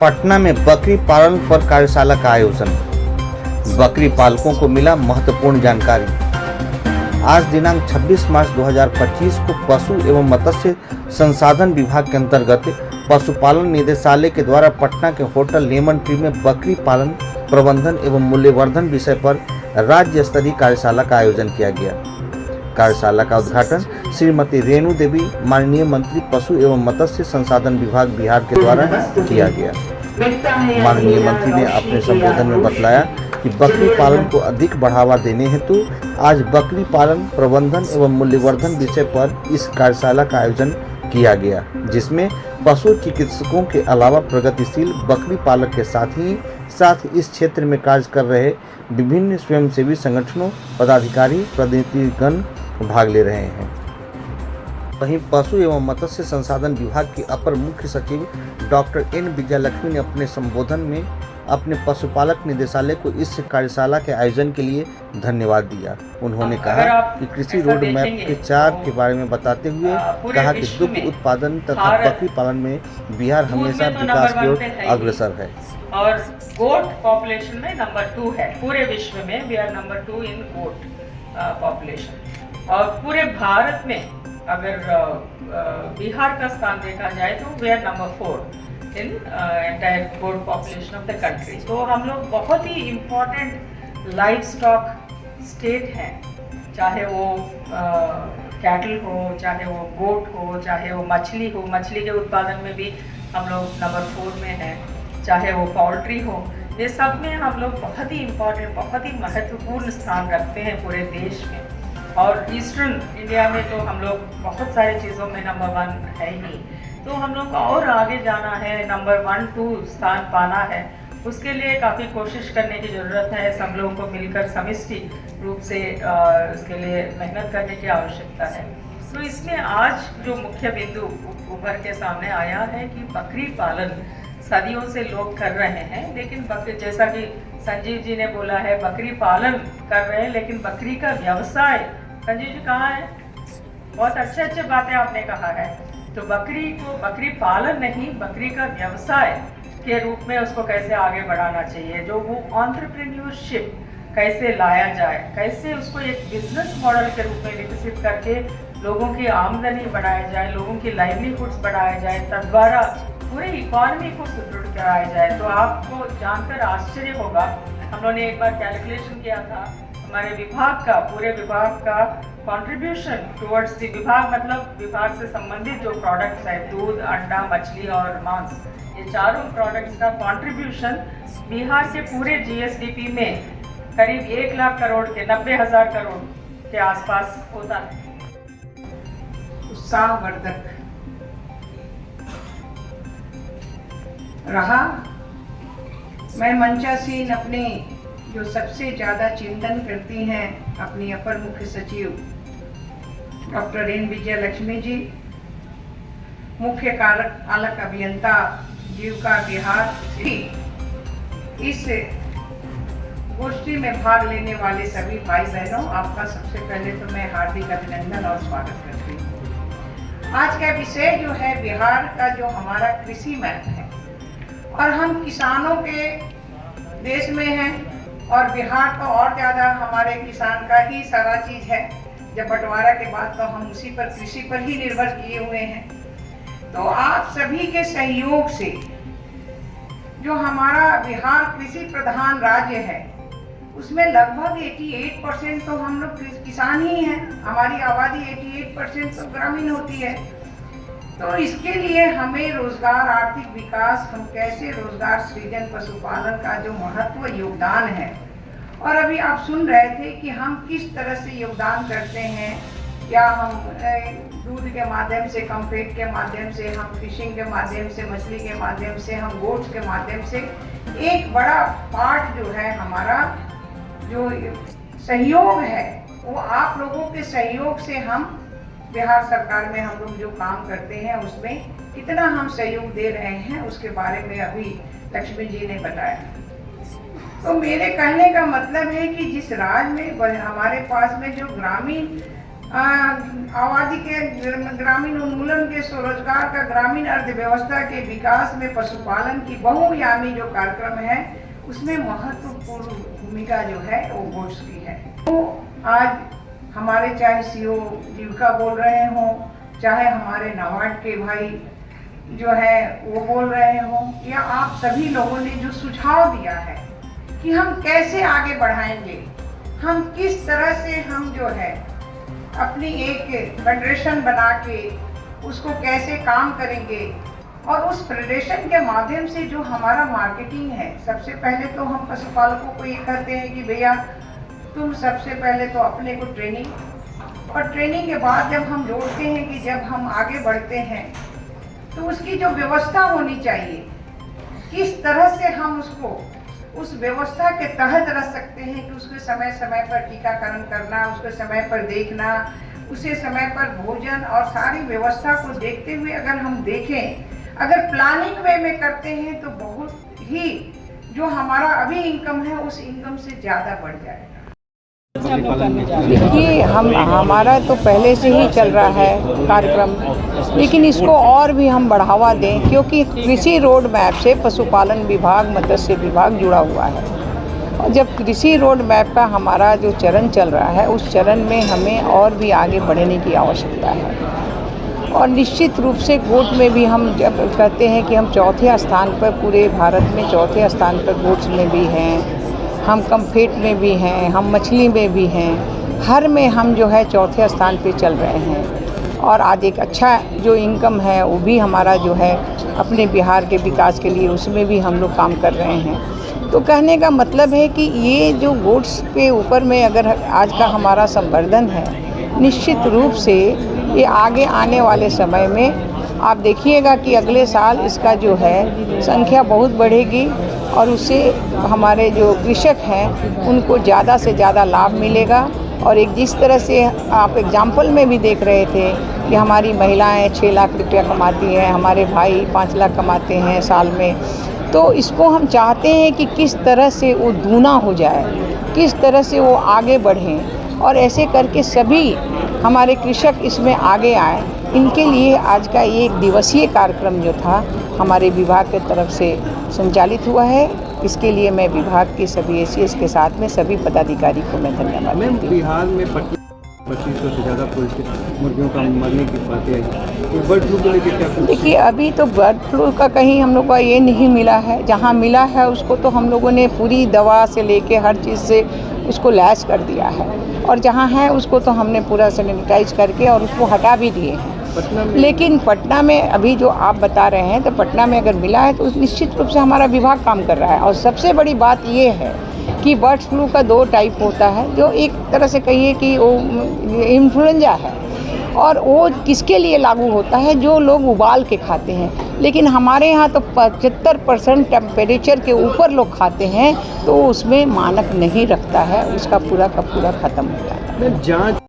पटना में बकरी पालन पर कार्यशाला का आयोजन। बकरी पालकों को मिला महत्वपूर्ण जानकारी। आज दिनांक 26 मार्च 2025 को पशु एवं मत्स्य संसाधन विभाग के अंतर्गत पशुपालन निदेशालय के द्वारा पटना के होटल लेमन ट्री में बकरी पालन प्रबंधन एवं मूल्यवर्धन विषय पर राज्य स्तरीय कार्यशाला का आयोजन किया गया। कार्यशाला का उद्घाटन श्रीमती रेणु देवी माननीय मंत्री पशु एवं मत्स्य संसाधन विभाग बिहार के द्वारा किया गया। माननीय मंत्री ने अपने संबोधन में बतलाया कि बकरी पालन को अधिक बढ़ावा देने हेतु आज बकरी पालन प्रबंधन एवं मूल्यवर्धन विषय पर इस कार्यशाला का आयोजन किया गया, जिसमें पशु चिकित्सकों के अलावा प्रगतिशील बकरी पालक के साथ इस क्षेत्र में कार्य कर रहे विभिन्न स्वयंसेवी संगठनों पदाधिकारी प्रतिनिधिगण भाग ले रहे हैं। वहीं पशु एवं मत्स्य संसाधन विभाग की अपर मुख्य सचिव डॉक्टर एन विजयलक्ष्मी ने अपने संबोधन में अपने पशुपालक निदेशालय को इस कार्यशाला के आयोजन के लिए धन्यवाद दिया। उन्होंने कहा कि कृषि रोड मैप के 4 के बारे में बताते हुए कहा कि दुग्ध उत्पादन तथा बकरी पालन में बिहार हमेशा विकास की ओर अग्रसर है और गोट पॉपुलेशन में नंबर 2 है। पूरे विश्व में we are number 2 in goat population और पूरे भारत में अगर बिहार का स्थान देखा जाए तो we are number 4 in entire goat population of the country. तो हम लोग बहुत ही इम्पोर्टेंट लाइव स्टॉक स्टेट हैं, चाहे वो कैटल हो, चाहे वो गोट हो, चाहे वो मछली हो। मछली के उत्पादन में भी हम लोग नंबर 4 में हैं, चाहे वो पोल्ट्री हो। ये सब में हम लोग बहुत ही इम्पोर्टेंट, बहुत ही महत्वपूर्ण स्थान रखते हैं पूरे देश में। और ईस्टर्न इंडिया में तो हम लोग बहुत सारी चीज़ों में नंबर 1 है ही, तो हम लोग को और आगे जाना है, नंबर 1-2 स्थान पाना है। उसके लिए काफ़ी कोशिश करने की ज़रूरत है। सब लोगों को मिलकर समष्टि रूप से इसके लिए मेहनत करने की आवश्यकता है। तो इसमें आज जो मुख्य बिंदु उभर के सामने आया है कि बकरी पालन सदियों से लोग कर रहे हैं, लेकिन बकरी, जैसा कि संजीव जी ने बोला है, बकरी पालन कर रहे हैं लेकिन बकरी का व्यवसाय, संजीव जी कहाँ है? बहुत अच्छे बातें आपने कहा है। तो बकरी को बकरी पालन नहीं, बकरी का व्यवसाय के रूप में उसको कैसे आगे बढ़ाना चाहिए, जो वो एंटरप्रेन्योरशिप कैसे लाया जाए, कैसे उसको एक बिजनेस मॉडल के रूप में विकसित करके लोगों की आमदनी बढ़ाया जाए, लोगों की लाइवलीहुड्स बढ़ाया जाए, तद्वारा पूरे इकॉनमी को सुदृढ़ कराया जाए। तो आपको जानकर आश्चर्य होगा, हम लोगों ने एक बार कैलकुलेशन किया था, हमारे विभाग का, पूरे विभाग का कंट्रीब्यूशन टुवर्ड्स द विभाग, मतलब विभाग से संबंधित जो प्रोडक्ट्स है, दूध, अंडा, मछली और मांस, ये चारों प्रोडक्ट्स का कंट्रीब्यूशन बिहार के पूरे जीएसडीपी में करीब 1 लाख करोड़ के 90,000 करोड़ के आसपास होता है। उत्साहवर्धक रहा। मैं मंचासीन अपने जो सबसे ज़्यादा चिंतन करती हैं अपनी अपर मुख्य सचिव डॉक्टर एन विजयलक्ष्मी जी, मुख्य पालक अभियंता जीविका बिहार से इस गोष्ठी में भाग लेने वाले सभी भाई बहनों, आपका सबसे पहले तो मैं हार्दिक अभिनंदन और स्वागत करती हूँ। आज का विषय जो है बिहार का जो हमारा कृषि मैप है, और हम किसानों के देश में हैं और बिहार तो और ज़्यादा हमारे किसान का ही सारा चीज़ है। जब बंटवारा के बाद तो हम उसी पर, कृषि पर ही निर्भर किए हुए हैं। तो आप सभी के सहयोग से जो हमारा बिहार कृषि प्रधान राज्य है, उसमें लगभग 88% तो हम लोग किसान ही हैं। हमारी आबादी 88% तो ग्रामीण होती है। तो इसके लिए हमें रोजगार, आर्थिक विकास, हम कैसे रोजगार सृजन, पशुपालन का जो महत्व योगदान है, और अभी आप सुन रहे थे कि हम किस तरह से योगदान करते हैं। क्या हम दूध के माध्यम से, कम्फेट के माध्यम से, हम फिशिंग के माध्यम से, मछली के माध्यम से, हम गोट्स के माध्यम से, एक बड़ा पार्ट जो है हमारा जो सहयोग है, वो आप लोगों के सहयोग से हम बिहार सरकार में हम लोग जो काम करते हैं उसमें कितना हम सहयोग दे रहे हैं, उसके बारे में अभी लक्ष्मी जी ने बताया। तो मेरे कहने का मतलब है कि जिस राज्य में हमारे पास में जो ग्रामीण आबादी के ग्रामीण उन्मूलन के स्वरोजगार का ग्रामीण अर्थव्यवस्था के विकास में पशुपालन की बहुआयामी जो कार्यक्रम है उसमें महत्वपूर्ण भूमिका जो है वो गोट्स की है। तो आज हमारे चाहे सीओ जीविका बोल रहे हों, चाहे हमारे नाबार्ड के भाई जो है वो बोल रहे हों, या आप सभी लोगों ने जो सुझाव दिया है कि हम कैसे आगे बढ़ाएंगे, हम किस तरह से हम जो है अपनी एक फेडरेशन बना के उसको कैसे काम करेंगे, और उस फेडरेशन के माध्यम से जो हमारा मार्केटिंग है, सबसे पहले तो हम पशुपालकों को ये कहते हैं कि भैया तुम सबसे पहले तो अपने को ट्रेनिंग, और ट्रेनिंग के बाद जब हम जोड़ते हैं कि जब हम आगे बढ़ते हैं तो उसकी जो व्यवस्था होनी चाहिए, किस तरह से हम उसको उस व्यवस्था के तहत रख सकते हैं कि उसके समय समय पर टीकाकरण करना, उसके समय पर देखना, उसे समय पर भोजन और सारी व्यवस्था को देखते हुए अगर हम देखें, अगर प्लानिंग वे में करते हैं तो बहुत ही जो हमारा अभी इनकम है उस इनकम से ज़्यादा बढ़ जाएगा। देखिए हमारा तो पहले से ही चल रहा है कार्यक्रम, लेकिन इसको और भी हम बढ़ावा दें, क्योंकि कृषि रोड मैप से पशुपालन विभाग, मत्स्य विभाग जुड़ा हुआ है। और जब कृषि रोड मैप का हमारा जो चरण चल रहा है उस चरण में हमें और भी आगे बढ़ने की आवश्यकता है। और निश्चित रूप से गोट में भी हम जब कहते हैं कि हम चौथे स्थान पर, पूरे भारत में चौथे स्थान पर गोट्स में भी हैं, हम कम्फेट में भी हैं, हम मछली में भी हैं, हर में हम जो है चौथे स्थान पे चल रहे हैं। और आज एक अच्छा जो इनकम है वो भी हमारा जो है अपने बिहार के विकास के लिए उसमें भी हम लोग काम कर रहे हैं। तो कहने का मतलब है कि ये जो गोट्स के ऊपर में अगर आज का हमारा संवर्धन है, निश्चित रूप से ये आगे आने वाले समय में आप देखिएगा कि अगले साल इसका जो है संख्या बहुत बढ़ेगी, और उससे हमारे जो कृषक हैं उनको ज़्यादा से ज़्यादा लाभ मिलेगा। और एक जिस तरह से आप एग्जाम्पल में भी देख रहे थे कि हमारी महिलाएं 6 लाख रुपया कमाती हैं, हमारे भाई 5 लाख कमाते हैं साल में, तो इसको हम चाहते हैं कि किस तरह से वो दूना हो जाए, किस तरह से वो आगे बढ़ें, और ऐसे करके सभी हमारे कृषक इसमें आगे आए। इनके लिए आज का ये एक दिवसीय कार्यक्रम जो था हमारे विभाग की तरफ से संचालित हुआ है। इसके लिए मैं विभाग के सभी एसीएस के साथ में सभी पदाधिकारी को मैं धन्यवाद देती हूँ। बिहार में 2500 से ज़्यादा मुर्गियों का मरने की बातें आई, तो बर्ड फ्लू को लेकर क्या? देखिए अभी तो बर्ड फ्लू का कहीं हम लोग को ये नहीं मिला है, जहाँ मिला है उसको तो हम लोगों ने पूरी दवा से लेके हर चीज़ से उसको लैस कर दिया है, और जहाँ है उसको तो हमने पूरा सैनिटाइज करके और उसको हटा भी दिए हैं। लेकिन पटना में अभी जो आप बता रहे हैं, तो पटना में अगर मिला है तो निश्चित रूप से हमारा विभाग काम कर रहा है। और सबसे बड़ी बात ये है कि बर्ड फ्लू का 2 टाइप होता है, जो एक तरह से कहिए कि वो इन्फ्लुएंजा है, और वो किसके लिए लागू होता है, जो लोग उबाल के खाते हैं। लेकिन हमारे यहाँ तो 75% टेम्परेचर के ऊपर लोग खाते हैं, तो उसमें मानक नहीं रखता है, उसका पूरा का पूरा ख़त्म हो जाता है। जाँच